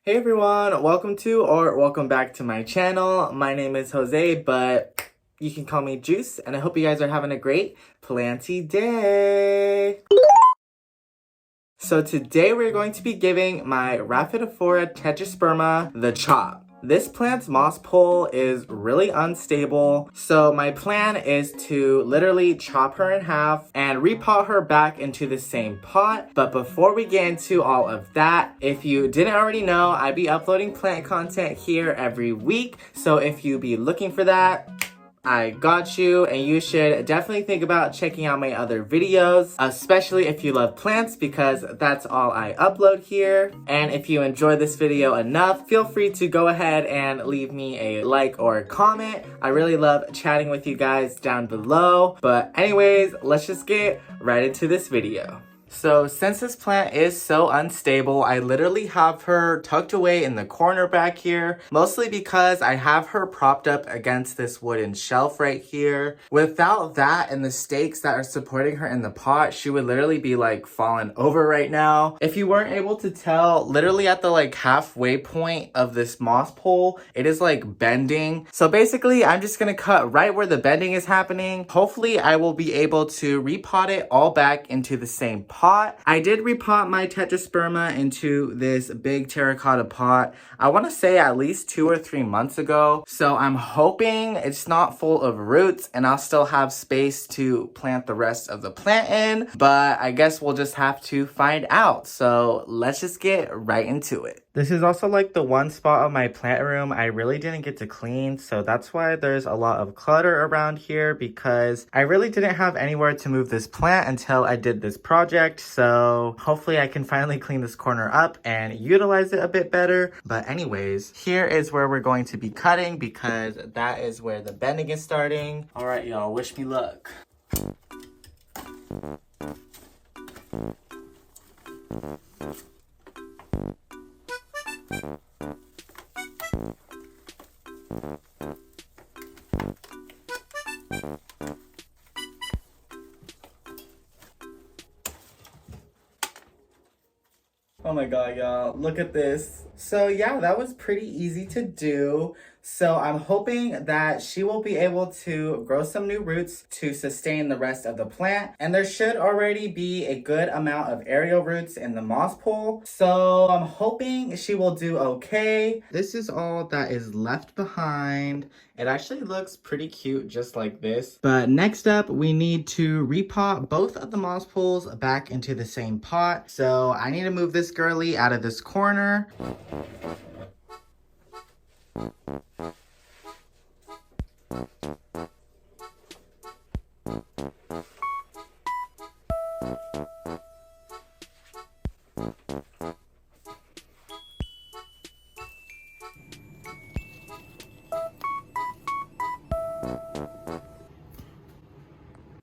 Hey everyone, welcome to or welcome back to my channel. My name is Jose, but you can call me Juice, and I hope you guys are having a great planty day. So today we're going to be giving my rhaphidophora tetrasperma the chop. This plant's moss pole is really unstable, so my plan is to literally chop her in half and repot her back into the same pot. But before we get into all of that, if you didn't already know, I be uploading plant content here every week. So if you be looking for that, I got you, and you should definitely think about checking out my other videos, especially if you love plants, because that's all I upload here. And if you enjoy this video enough, feel free to go ahead and leave me a like or a comment. I really love chatting with you guys down below. But anyways, let's just get right into this video. So since this plant is so unstable, I literally have her tucked away in the corner back here, mostly because I have her propped up against this wooden shelf right here. Without that and the stakes that are supporting her in the pot, she would literally be like falling over right now. If you weren't able to tell, literally at the like halfway point of this moss pole, it is like bending. So basically, I'm just gonna cut right where the bending is happening. Hopefully, I will be able to repot it all back into the same pot. I did repot my tetrasperma into this big terracotta pot, I want to say at least 2 or 3 months ago. So I'm hoping it's not full of roots and I'll still have space to plant the rest of the plant in. But I guess we'll just have to find out. So let's just get right into it. This is also like the one spot of my plant room I really didn't get to clean, so that's why there's a lot of clutter around here, because I really didn't have anywhere to move this plant until I did this project. So hopefully I can finally clean this corner up and utilize it a bit better. But anyways, here is where we're going to be cutting, because that is where the bending is starting. All right, y'all, wish me luck. Oh my god, y'all, look at this. So yeah, that was pretty easy to do. So I'm hoping that she will be able to grow some new roots to sustain the rest of the plant. And there should already be a good amount of aerial roots in the moss pole. So I'm hoping she will do okay. This is all that is left behind. It actually looks pretty cute just like this. But next up, we need to repot both of the moss poles back into the same pot. So I need to move this girly out of this corner.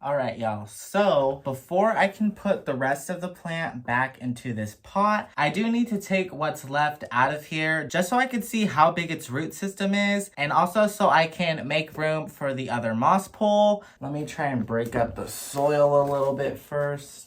Alright, y'all, so before I can put the rest of the plant back into this pot, I do need to take what's left out of here just so I can see how big its root system is, and also so I can make room for the other moss pole. Let me try and break up the soil a little bit first.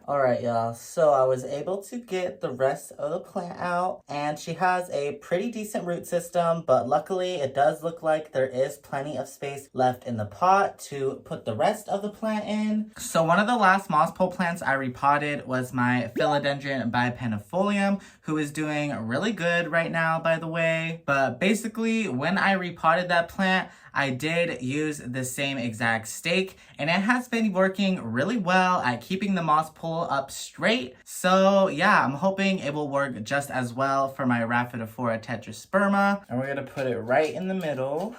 Alright, y'all, so I was able to get the rest of the plant out, and she has a pretty decent root system, but luckily it does look like there is plenty of space left in the pot to put the rest of the plant in. So one of the last moss pole plants I repotted was my philodendron bipenifolium, who is doing really good right now, by the way. But basically, when I repotted that plant, I did use the same exact stake, and it has been working really well at keeping the moss pole up straight. So yeah, I'm hoping it will work just as well for my rhaphidophora tetrasperma. And we're gonna put it right in the middle.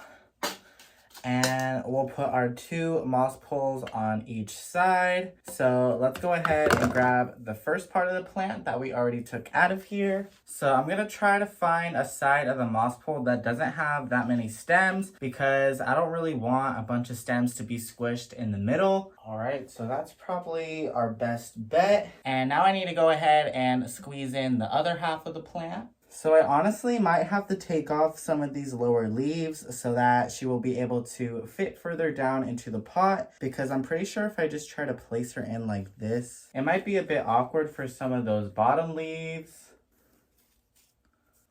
And we'll put our 2 moss poles on each side. So let's go ahead and grab the first part of the plant that we already took out of here. So I'm gonna try to find a side of the moss pole that doesn't have that many stems, because I don't really want a bunch of stems to be squished in the middle. All right, so that's probably our best bet. And now I need to go ahead and squeeze in the other half of the plant. So I honestly might have to take off some of these lower leaves so that she will be able to fit further down into the pot, because I'm pretty sure if I just try to place her in like this, it might be a bit awkward for some of those bottom leaves.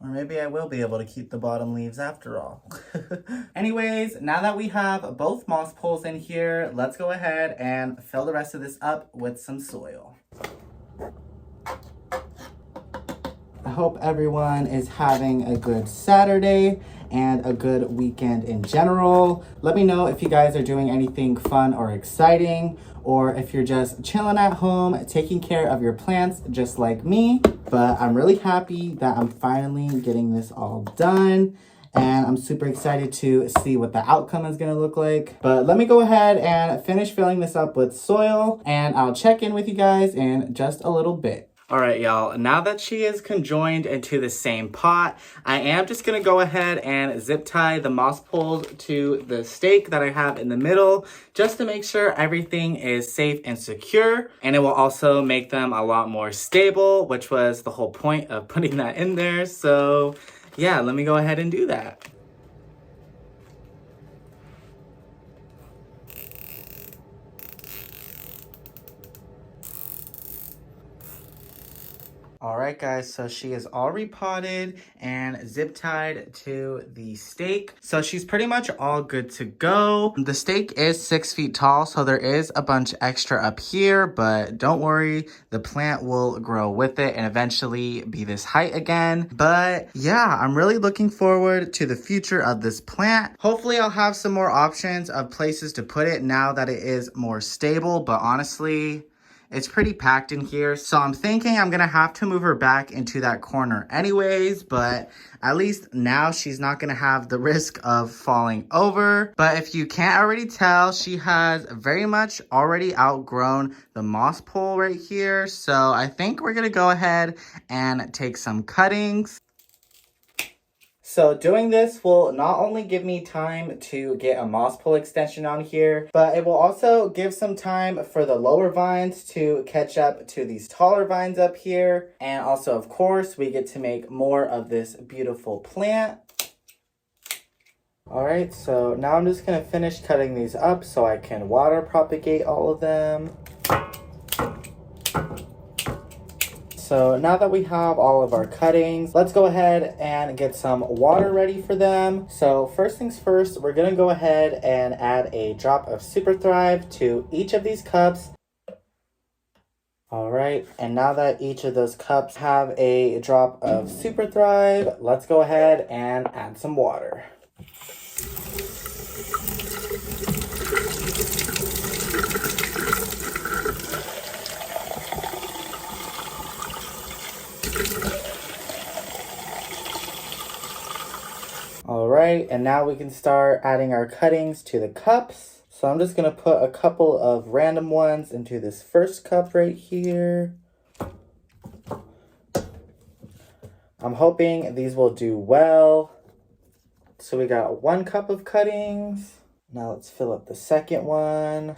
Or maybe I will be able to keep the bottom leaves after all. Anyways, now that we have both moss poles in here, let's go ahead and fill the rest of this up with some soil. I hope everyone is having a good Saturday and a good weekend in general. Let me know if you guys are doing anything fun or exciting, or if you're just chilling at home, taking care of your plants just like me. But I'm really happy that I'm finally getting this all done, and I'm super excited to see what the outcome is gonna look like. But let me go ahead and finish filling this up with soil, and I'll check in with you guys in just a little bit. All right, y'all, now that she is conjoined into the same pot, I am just gonna go ahead and zip tie the moss poles to the stake that I have in the middle, just to make sure everything is safe and secure. And it will also make them a lot more stable, which was the whole point of putting that in there. So yeah, let me go ahead and do that. All right, guys, so she is all repotted and zip tied to the stake. So she's pretty much all good to go. The stake is 6 feet tall, so there is a bunch extra up here, but don't worry, the plant will grow with it and eventually be this height again. But yeah, I'm really looking forward to the future of this plant. Hopefully I'll have some more options of places to put it now that it is more stable, but honestly, it's pretty packed in here, so I'm thinking I'm gonna have to move her back into that corner anyways, but at least now she's not gonna have the risk of falling over. But if you can't already tell, she has very much already outgrown the moss pole right here, so I think we're gonna go ahead and take some cuttings. So doing this will not only give me time to get a moss pole extension on here, but it will also give some time for the lower vines to catch up to these taller vines up here. And also, of course, we get to make more of this beautiful plant. All right, so now I'm just gonna finish cutting these up so I can water propagate all of them. So now that we have all of our cuttings, let's go ahead and get some water ready for them. So first things first, we're gonna go ahead and add a drop of Super Thrive to each of these cups. All right, and now that each of those cups have a drop of Super Thrive, let's go ahead and add some water. All right, and now we can start adding our cuttings to the cups. So I'm just gonna put a couple of random ones into this first cup right here. I'm hoping these will do well. So we got 1 cup of cuttings. Now let's fill up the second one.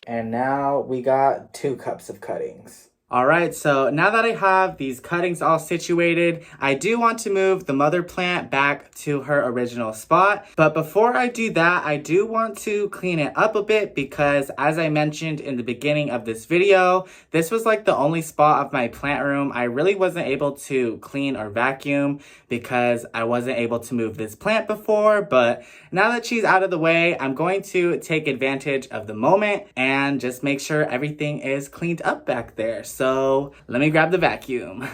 And now we got 2 cups of cuttings. All right, so now that I have these cuttings all situated, I do want to move the mother plant back to her original spot. But before I do that, I do want to clean it up a bit because, as I mentioned in the beginning of this video, this was like the only spot of my plant room I really wasn't able to clean or vacuum because I wasn't able to move this plant before. But now that she's out of the way, I'm going to take advantage of the moment and just make sure everything is cleaned up back there. So let me grab the vacuum.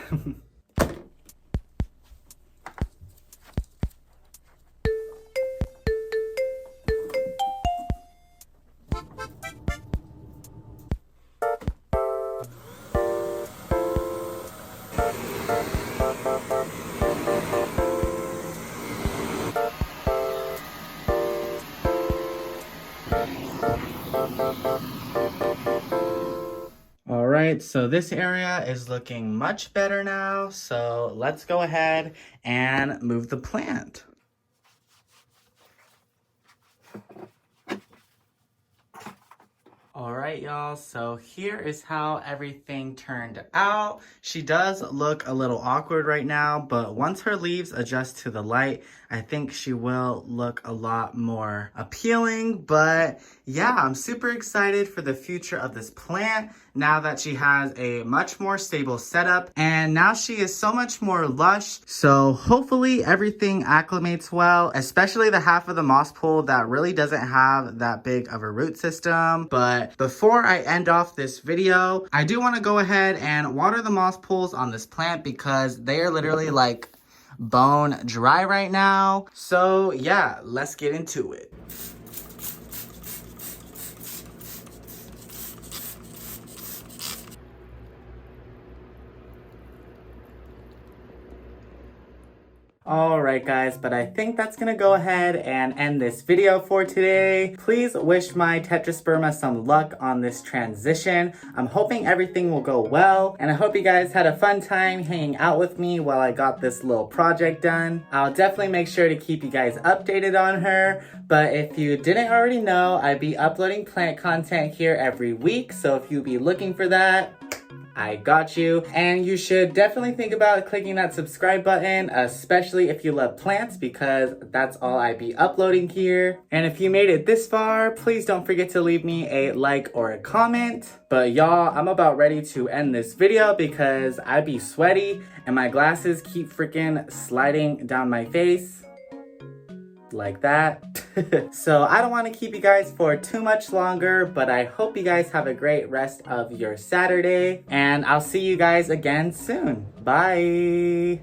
All right, so this area is looking much better now. So let's go ahead and move the plant. All Alright, y'all, so here is how everything turned out. She does look a little awkward right now, but once her leaves adjust to the light, I think she will look a lot more appealing. But yeah, I'm super excited for the future of this plant now that she has a much more stable setup, and now she is so much more lush. So hopefully everything acclimates well, especially the half of the moss pool that really doesn't have that big of a root system. But before I end off this video, I do want to go ahead and water the moss pools on this plant because they are literally like bone dry right now. So yeah, let's get into it. Alright guys, but I think that's gonna go ahead and end this video for today. Please wish my tetrasperma some luck on this transition. I'm hoping everything will go well, and I hope you guys had a fun time hanging out with me while I got this little project done. I'll definitely make sure to keep you guys updated on her, but if you didn't already know, I'd be uploading plant content here every week, so if you'd be looking for that, I got you. And you should definitely think about clicking that subscribe button, especially if you love plants, because that's all I be uploading here. And if you made it this far, please don't forget to leave me a like or a comment. But y'all, I'm about ready to end this video because I be sweaty and my glasses keep freaking sliding down my face. Like that. So I don't want to keep you guys for too much longer, but I hope you guys have a great rest of your Saturday, and I'll see you guys again soon. Bye.